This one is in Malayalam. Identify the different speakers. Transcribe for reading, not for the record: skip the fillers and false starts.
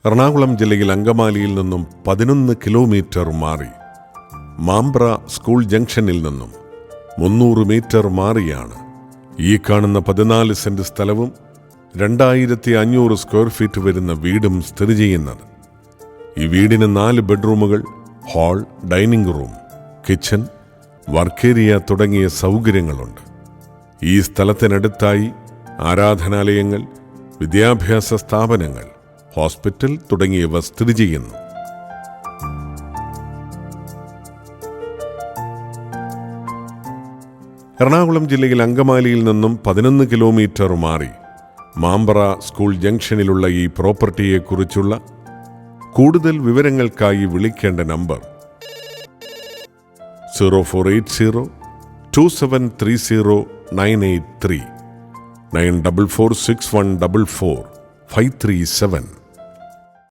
Speaker 1: എറണാകുളം ജില്ലയിൽ അങ്കമാലിയിൽ നിന്നും 11 കിലോമീറ്റർ മാറി മാമ്പ്ര സ്കൂൾ ജംഗ്ഷനിൽ നിന്നും 300 മീറ്റർ മാറിയാണ് ഈ കാണുന്ന 14 സെന്റ് സ്ഥലവും 2500 സ്ക്വയർ ഫീറ്റ് വരുന്ന വീടും സ്ഥിതി ചെയ്യുന്നത്. ഈ വീടിന് 4 ബെഡ്റൂമുകൾ, hall, dining room, kitchen, work area തുടങ്ങിയ സൗകര്യങ്ങളുണ്ട്. ഈ സ്ഥലത്തിനടുത്തായി ആരാധനാലയങ്ങൾ, വിദ്യാഭ്യാസ സ്ഥാപനങ്ങൾ, ഹോസ്പിറ്റൽ തുടങ്ങിയവ സ്ഥിതി ചെയ്യുന്നു. എറണാകുളം ജില്ലയിൽ അങ്കമാലിയിൽ നിന്നും 11 കിലോമീറ്റർ മാറി മാമ്പ്ര സ്കൂൾ ജംഗ്ഷനിലുള്ള ഈ പ്രോപ്പർട്ടിയെക്കുറിച്ചുള്ള കൂടുതൽ വിവരങ്ങൾക്കായി വിളിക്കേണ്ട നമ്പർ 0480 2730 983 9446144537.